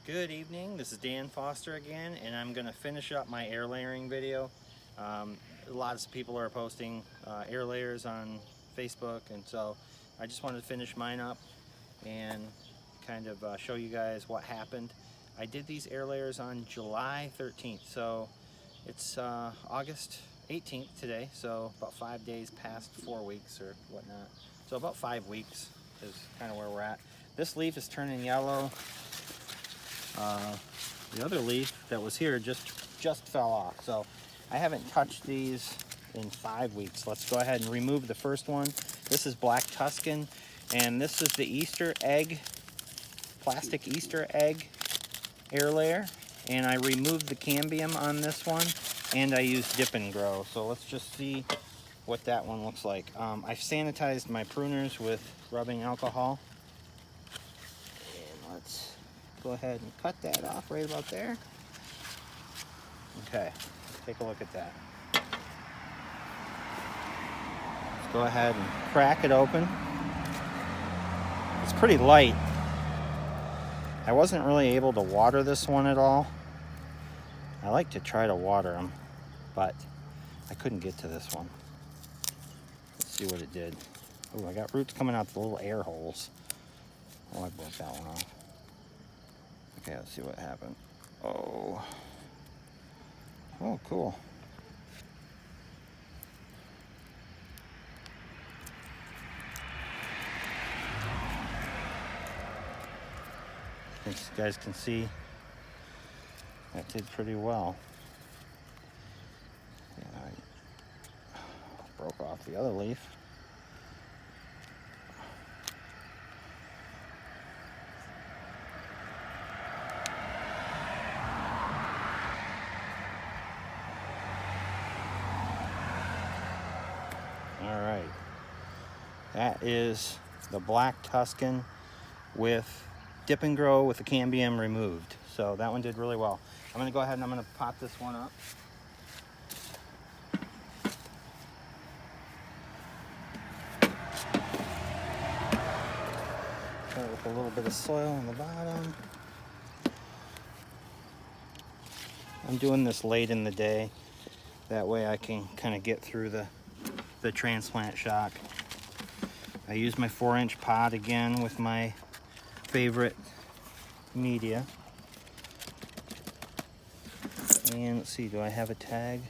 Good evening, this is Dan Foster again, and I'm going to finish up my air layering video. Lots of people are posting air layers on Facebook, and so I just wanted to finish mine up and kind of show you guys what happened. I did these air layers on July 13th, so it's August 18th today, so about 5 days past 4 weeks or whatnot. So about 5 weeks is kind of where we're at. This leaf is turning yellow. The other leaf that was here just fell off, so I haven't touched these in 5 weeks. Let's go ahead and remove the first one. This is Black Tuscan, and this is the Easter egg, plastic Easter egg air layer, and I removed the cambium on this one, and I used Dip and Grow. So let's just see what that one looks like. I've sanitized my pruners with rubbing alcohol, and let's go ahead and cut that off right about there. Okay, take a look at that. Let's go ahead and crack it open. It's pretty light. I wasn't really able to water this one at all. I like to try to water them, but I couldn't get to this one. Let's see what it did. Oh, I got roots coming out the little air holes. Oh, I broke that one off. Okay, let's see what happened. Oh, cool. I think you guys can see that did pretty well. Yeah, I broke off the other leaf. All right, that is the Black Tuscan with Dip and Grow with the cambium removed. So that one did really well. I'm gonna go ahead and I'm gonna pot this one up. Start with a little bit of soil on the bottom. I'm doing this late in the day. That way I can kind of get through the transplant shock. I use my 4-inch pot again with my favorite media. And let's see, do I have a tag?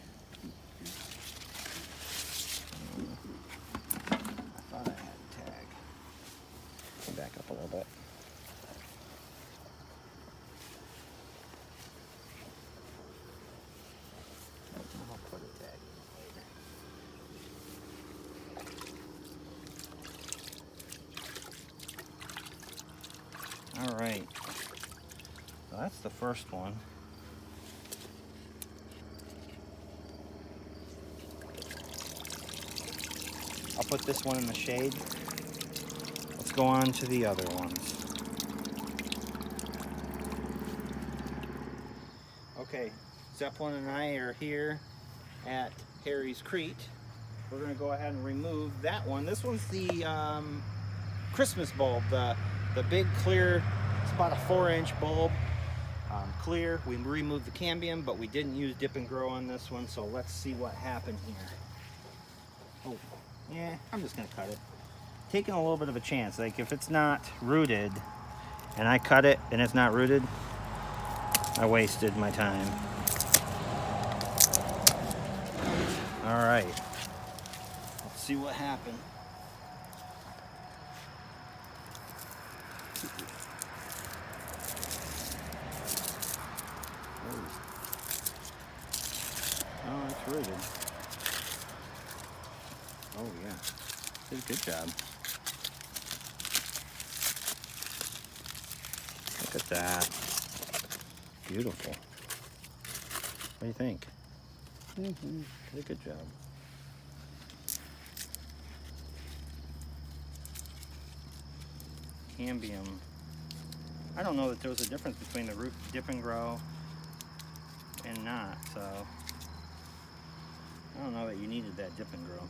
I thought I had a tag. Let me back up a little bit. I'll put a tag in later. All right, so that's the first one. I'll put this one in the shade. Let's go on to the other ones. Okay, Zeppelin and I are here at Harry's Crete. We're gonna go ahead and remove that one. This one's the Christmas bulb, the big clear, it's about a 4-inch bulb, clear. We removed the cambium, but we didn't use Dip and Grow on this one, so let's see what happened here. Oh, yeah, I'm just gonna cut it. Taking a little bit of a chance, like if it's not rooted and I cut it and it's not rooted, I wasted my time. All right, let's see what happened. Oh, it's rooted. Oh yeah, did a good job. Look at that, beautiful. What do you think? Did a good job. Cambium. I don't know that there was a difference between the root Dip and Grow and not, so I don't know that you needed that Dip and Grow.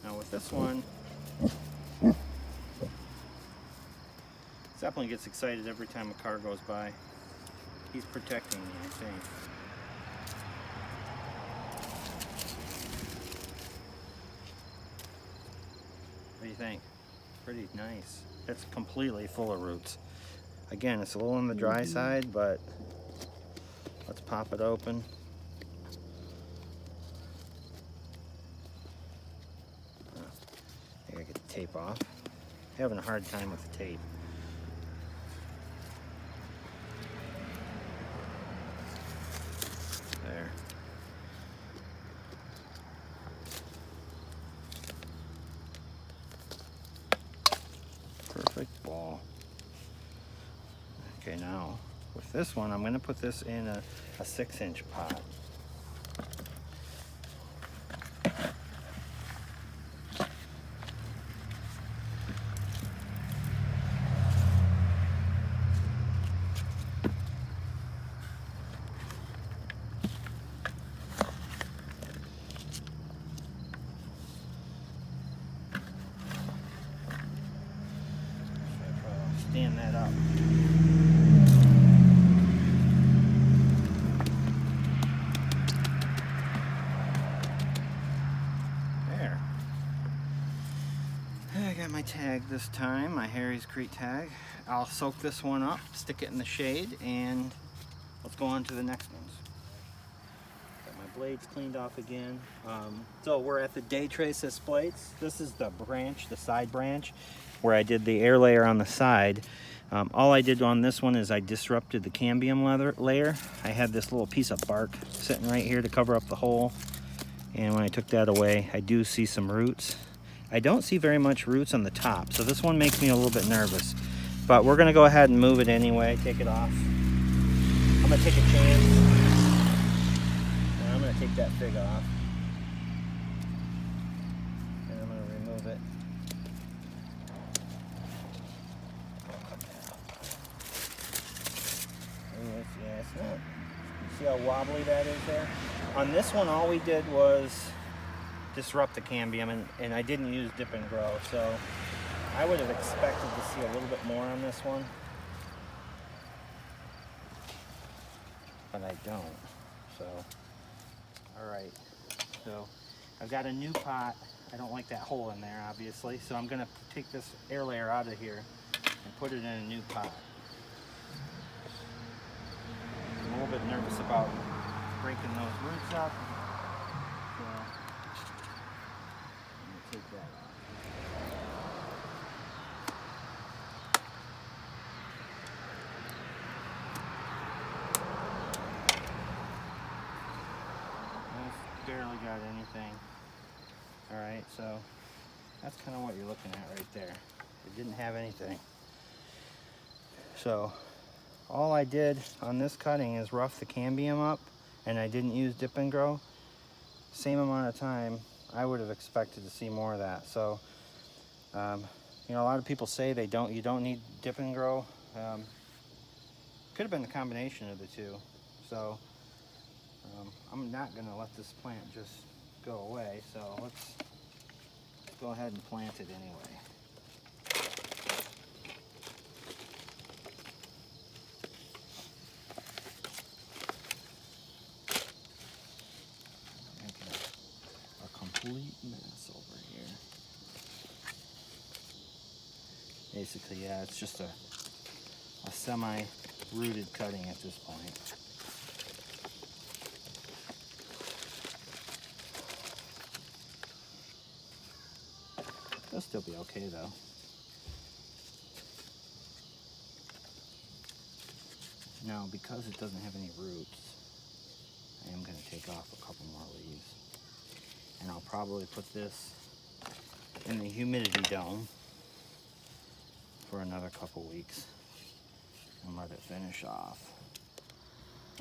Now with this one, Chaplain gets excited every time a car goes by. He's protecting me, I think. What do you think? Pretty nice. It's completely full of roots. Again, it's a little on the dry side, but let's pop it open. I gotta get the tape off. Having a hard time with the tape. There. Perfect ball. Okay, now with this one, I'm going to put this in a 6-inch pot. Stand that up. There. I got my tag this time, my Harry's Crete tag. I'll soak this one up, stick it in the shade, and let's go on to the next ones. Got my blades cleaned off again. So we're at the day trace plates. This is the branch, the side branch, where I did the air layer on the side. All I did on this one is I disrupted the cambium leather layer. I had this little piece of bark sitting right here to cover up the hole. And when I took that away, I do see some roots. I don't see very much roots on the top, so this one makes me a little bit nervous. But we're gonna go ahead and move it anyway, take it off. I'm gonna take a chance. And I'm gonna take that fig off. And I'm gonna remove it. Yeah, it's not. See how wobbly that is there? On this one, all we did was disrupt the cambium, and I didn't use dip and grow, so I would have expected to see a little bit more on this one, but I don't. So, all right. So I've got a new pot. I don't like that hole in there, obviously, so I'm gonna take this air layer out of here and put it in a new pot. I'm a little bit nervous about breaking those roots up, so I'm going to take that off. I've barely got anything. Alright, so that's kind of what you're looking at right there. It didn't have anything. So all I did on this cutting is rough the cambium up, and I didn't use dip and grow. Same amount of time, I would have expected to see more of that. So, you know, a lot of people say you don't need dip and grow. Could have been the combination of the two. So, I'm not gonna let this plant just go away. So let's go ahead and plant it anyway. Complete mess over here. Basically, yeah, it's just a semi-rooted cutting at this point. It'll still be okay though. Now, because it doesn't have any roots, I am going to take off a couple more leaves. And I'll probably put this in the humidity dome for another couple weeks and let it finish off.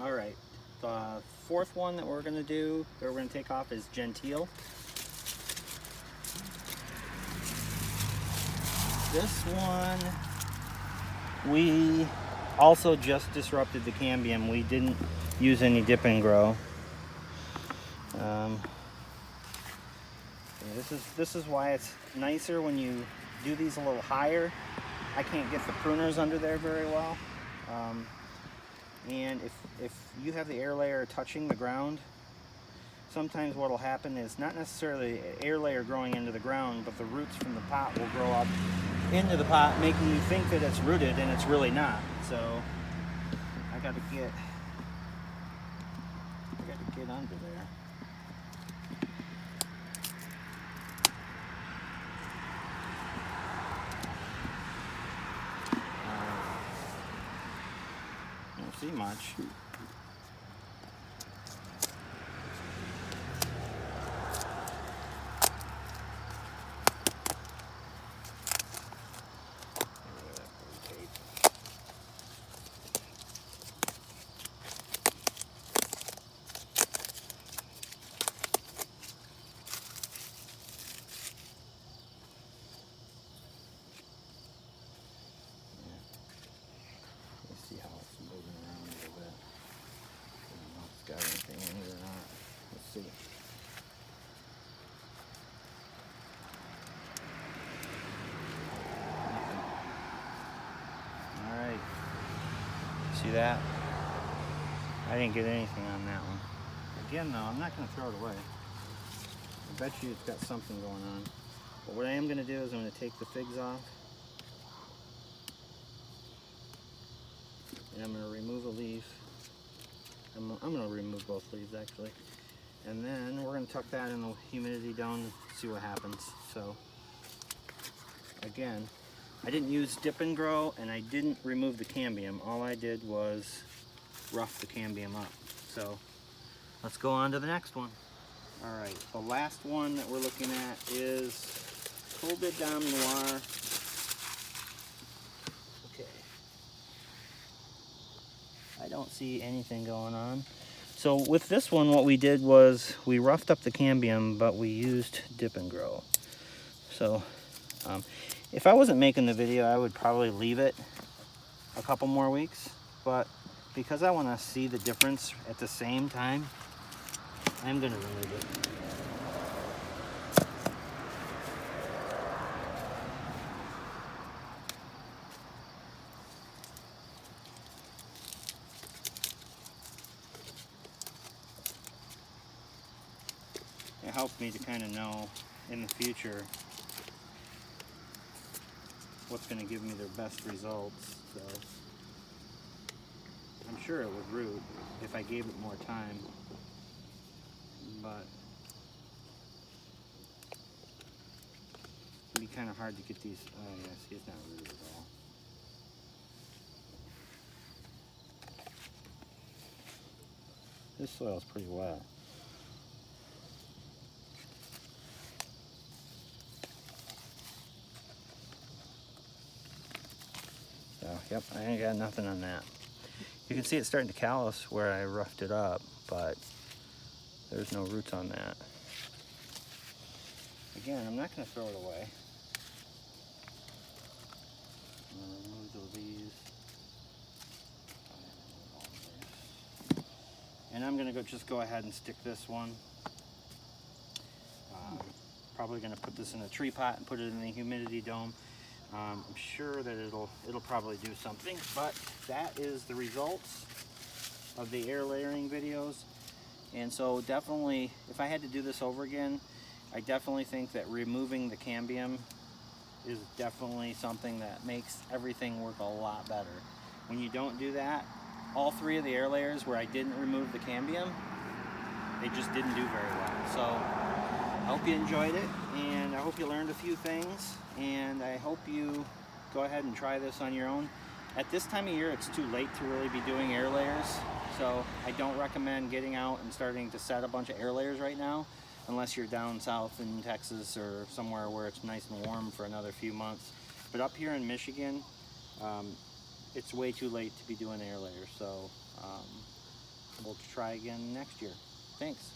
All right, the fourth one that we're gonna do, that we're gonna take off, is genteel. This one, we also just disrupted the cambium. We didn't use any dip and grow. This is why it's nicer when you do these a little higher, I can't get the pruners under there very well. And if you have the air layer touching the ground, sometimes what will happen is not necessarily an air layer growing into the ground, but the roots from the pot will grow up into the pot, making you think that it's rooted, and it's really not. So I got to get under there. Don't see much. See how it's moving around a little bit. I don't know if it's got anything in here or not. Let's see. Alright. See that? I didn't get anything on that one. Again though, I'm not going to throw it away. I bet you it's got something going on. But what I am going to do is I'm going to take the figs off. And I'm going to remove a leaf. I'm going to remove both leaves actually. And then we're going to tuck that in the humidity dome and see what happens. So again, I didn't use dip and grow, and I didn't remove the cambium. All I did was rough the cambium up. So let's go on to the next one. All right, the last one that we're looking at is Col de Dame Noir. I don't see anything going on. So with this one, what we did was we roughed up the cambium, but we used dip and grow. So if I wasn't making the video, I would probably leave it a couple more weeks. But because I want to see the difference at the same time, I'm going to remove it. It helps me to kind of know in the future what's going to give me their best results. So I'm sure it would root if I gave it more time, but it'd be kind of hard to get these. Oh yeah, see, it's not rooted at all. This soil's pretty wet. So, yep, I ain't got nothing on that. You can see it's starting to callus where I roughed it up, but there's no roots on that. Again, I'm not going to throw it away. I'm going to remove the leaves. And I'm going to just go ahead and stick this one. Probably going to put this in a tree pot and put it in the humidity dome. I'm sure that it'll probably do something, but that is the results of the air layering videos. And so definitely, if I had to do this over again, I definitely think that removing the cambium is definitely something that makes everything work a lot better. When you don't do that, all three of the air layers where I didn't remove the cambium, they just didn't do very well. So I hope you enjoyed it, and I hope you learned a few things, and I hope you go ahead and try this on your own. At this time of year, it's too late to really be doing air layers, so I don't recommend getting out and starting to set a bunch of air layers right now, unless you're down south in Texas or somewhere where it's nice and warm for another few months. But up here in Michigan, it's way too late to be doing air layers, so we'll try again next year. Thanks.